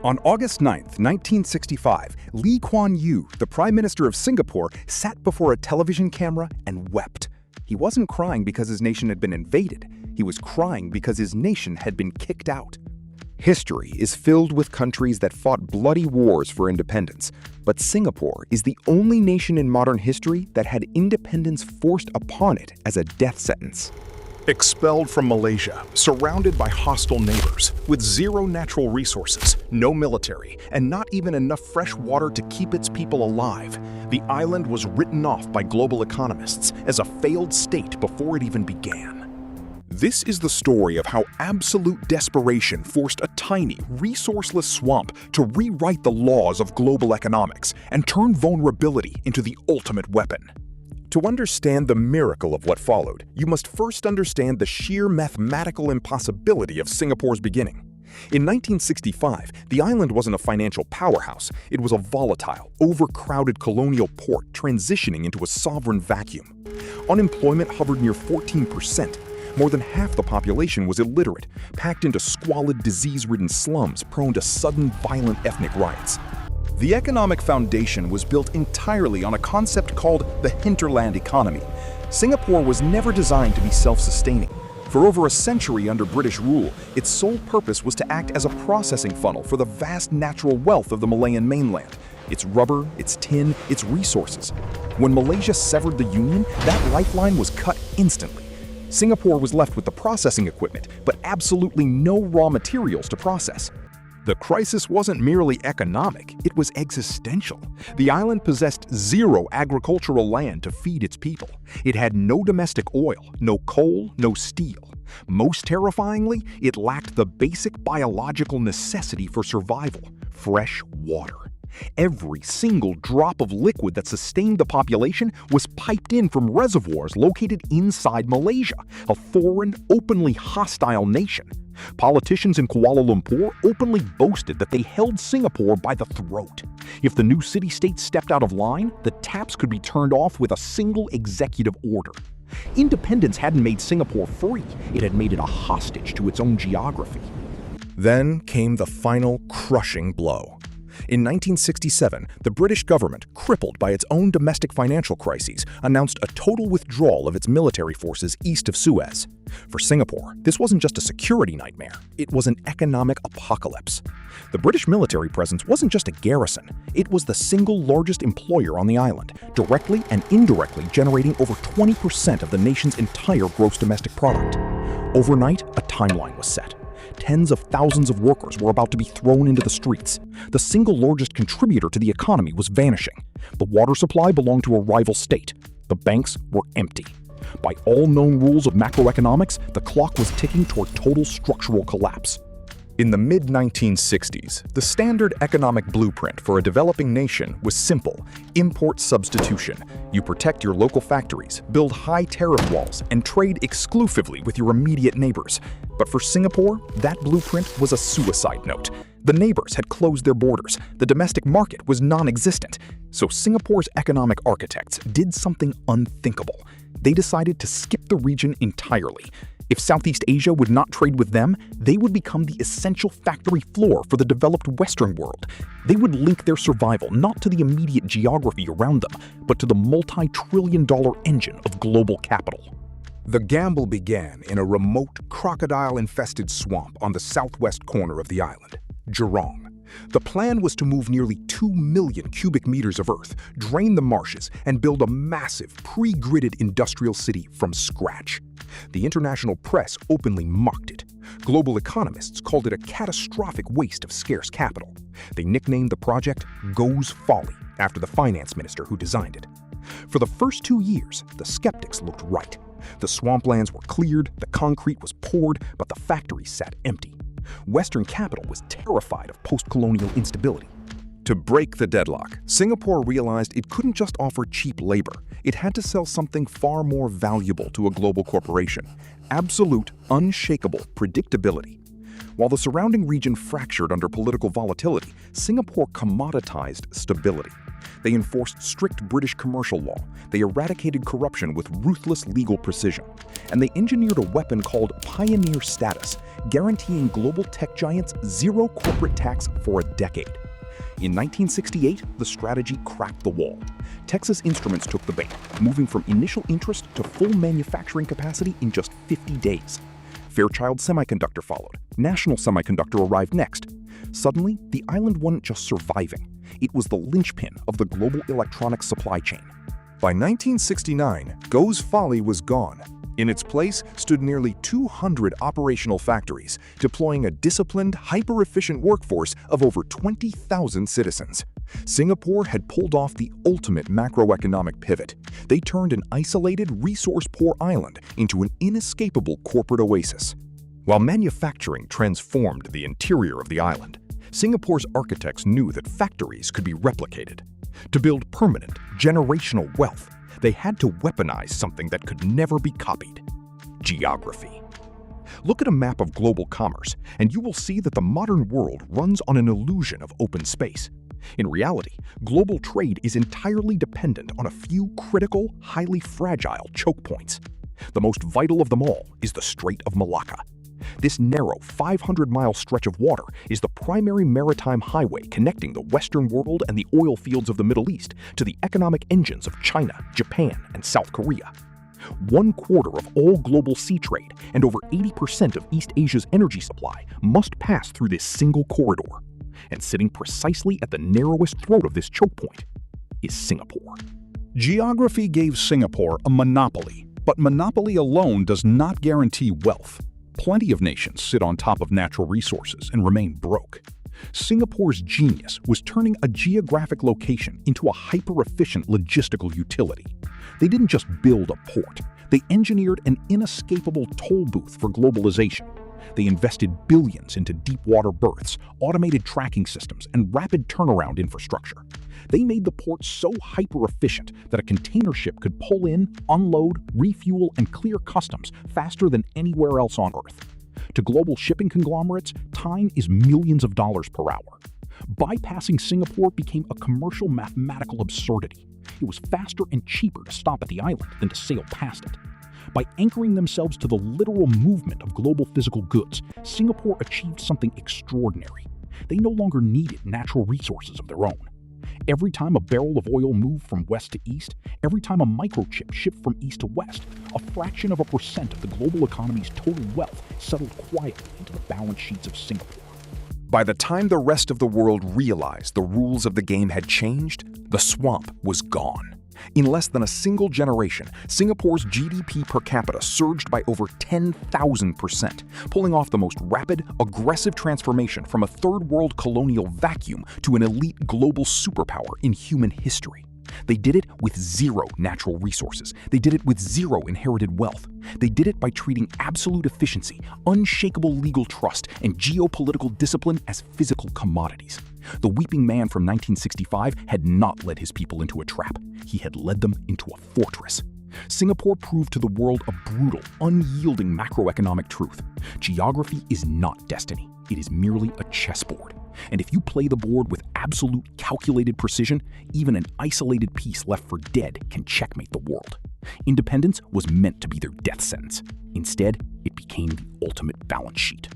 On August 9, 1965, Lee Kuan Yew, the Prime Minister of Singapore, sat before a television camera and wept. He wasn't crying because his nation had been invaded. He was crying because his nation had been kicked out. History is filled with countries that fought bloody wars for independence, but Singapore is the only nation in modern history that had independence forced upon it as a death sentence. Expelled from Malaysia, surrounded by hostile neighbors, with zero natural resources, no military, and not even enough fresh water to keep its people alive, the island was written off by global economists as a failed state before it even began. This is the story of how absolute desperation forced a tiny, resourceless swamp to rewrite the laws of global economics and turn vulnerability into the ultimate weapon. To understand the miracle of what followed, you must first understand the sheer mathematical impossibility of Singapore's beginning. In 1965, the island wasn't a financial powerhouse. It was a volatile, overcrowded colonial port transitioning into a sovereign vacuum. Unemployment hovered near 14%. More than half the population was illiterate, packed into squalid, disease-ridden slums prone to sudden, violent ethnic riots. The economic foundation was built entirely on a concept called the hinterland economy. Singapore was never designed to be self-sustaining. For over a century under British rule, its sole purpose was to act as a processing funnel for the vast natural wealth of the Malayan mainland. Its rubber, its tin, its resources. When Malaysia severed the union, that lifeline was cut instantly. Singapore was left with the processing equipment, but absolutely no raw materials to process. The crisis wasn't merely economic, it was existential. The island possessed zero agricultural land to feed its people. It had no domestic oil, no coal, no steel. Most terrifyingly, it lacked the basic biological necessity for survival: fresh water. Every single drop of liquid that sustained the population was piped in from reservoirs located inside Malaysia, a foreign, openly hostile nation. Politicians in Kuala Lumpur openly boasted that they held Singapore by the throat. If the new city-state stepped out of line, the taps could be turned off with a single executive order. Independence hadn't made Singapore free, it had made it a hostage to its own geography. Then came the final crushing blow. In 1967, the British government, crippled by its own domestic financial crises, announced a total withdrawal of its military forces east of Suez. For Singapore, this wasn't just a security nightmare, it was an economic apocalypse. The British military presence wasn't just a garrison, it was the single largest employer on the island, directly and indirectly generating over 20% of the nation's entire gross domestic product. Overnight, a timeline was set. Tens of thousands of workers were about to be thrown into the streets. The single largest contributor to the economy was vanishing. The water supply belonged to a rival state. The banks were empty. By all known rules of macroeconomics, the clock was ticking toward total structural collapse. In the mid-1960s, the standard economic blueprint for a developing nation was simple: import substitution. You protect your local factories, build high tariff walls, and trade exclusively with your immediate neighbors. But for Singapore, that blueprint was a suicide note. The neighbors had closed their borders, the domestic market was non-existent. So Singapore's economic architects did something unthinkable. They decided to skip the region entirely. If Southeast Asia would not trade with them, they would become the essential factory floor for the developed Western world. They would link their survival not to the immediate geography around them, but to the multi-trillion-dollar engine of global capital. The gamble began in a remote, crocodile-infested swamp on the southwest corner of the island, Jurong. The plan was to move nearly 2 million cubic meters of earth, drain the marshes, and build a massive, pre-gridded industrial city from scratch. The international press openly mocked it. Global economists called it a catastrophic waste of scarce capital. They nicknamed the project Goes Folly, after the finance minister who designed it. For the first 2 years, the skeptics looked right. The swamplands were cleared, the concrete was poured, but the factories sat empty. Western capital was terrified of post-colonial instability. To break the deadlock, Singapore realized it couldn't just offer cheap labor. It had to sell something far more valuable to a global corporation: absolute, unshakable predictability. While the surrounding region fractured under political volatility, Singapore commoditized stability. They enforced strict British commercial law. They eradicated corruption with ruthless legal precision. And they engineered a weapon called pioneer status, guaranteeing global tech giants zero corporate tax for a decade. In 1968, the strategy cracked the wall. Texas Instruments took the bait, moving from initial interest to full manufacturing capacity in just 50 days. Fairchild Semiconductor followed. National Semiconductor arrived next. Suddenly, the island wasn't just surviving. It was the linchpin of the global electronics supply chain. By 1969, Go's Folly was gone. In its place stood nearly 200 operational factories, deploying a disciplined, hyper-efficient workforce of over 20,000 citizens. Singapore had pulled off the ultimate macroeconomic pivot. They turned an isolated, resource-poor island into an inescapable corporate oasis. While manufacturing transformed the interior of the island, Singapore's architects knew that factories could be replicated. To build permanent, generational wealth, they had to weaponize something that could never be copied: geography. Look at a map of global commerce, and you will see that the modern world runs on an illusion of open space. In reality, global trade is entirely dependent on a few critical, highly fragile choke points. The most vital of them all is the Strait of Malacca. This narrow 500-mile stretch of water is the primary maritime highway connecting the Western world and the oil fields of the Middle East to the economic engines of China, Japan, and South Korea. 1/4 of all global sea trade and over 80% of East Asia's energy supply must pass through this single corridor. And sitting precisely at the narrowest throat of this choke point is Singapore. Geography gave Singapore a monopoly, but monopoly alone does not guarantee wealth. Plenty of nations sit on top of natural resources and remain broke. Singapore's genius was turning a geographic location into a hyper-efficient logistical utility. They didn't just build a port, they engineered an inescapable toll booth for globalization. They invested billions into deep-water berths, automated tracking systems, and rapid turnaround infrastructure. They made the port so hyper-efficient that a container ship could pull in, unload, refuel, and clear customs faster than anywhere else on Earth. To global shipping conglomerates, time is millions of dollars per hour. Bypassing Singapore became a commercial mathematical absurdity. It was faster and cheaper to stop at the island than to sail past it. By anchoring themselves to the literal movement of global physical goods, Singapore achieved something extraordinary. They no longer needed natural resources of their own. Every time a barrel of oil moved from west to east, every time a microchip shipped from east to west, a fraction of a percent of the global economy's total wealth settled quietly into the balance sheets of Singapore. By the time the rest of the world realized the rules of the game had changed, the swamp was gone. In less than a single generation, Singapore's GDP per capita surged by over 10,000%, pulling off the most rapid, aggressive transformation from a third-world colonial vacuum to an elite global superpower in human history. They did it with zero natural resources. They did it with zero inherited wealth. They did it by treating absolute efficiency, unshakable legal trust, and geopolitical discipline as physical commodities. The Weeping Man from 1965 had not led his people into a trap. He had led them into a fortress. Singapore proved to the world a brutal, unyielding macroeconomic truth. Geography is not destiny. It is merely a chessboard. And if you play the board with absolute calculated precision, even an isolated piece left for dead can checkmate the world. Independence was meant to be their death sentence. Instead, it became the ultimate balance sheet.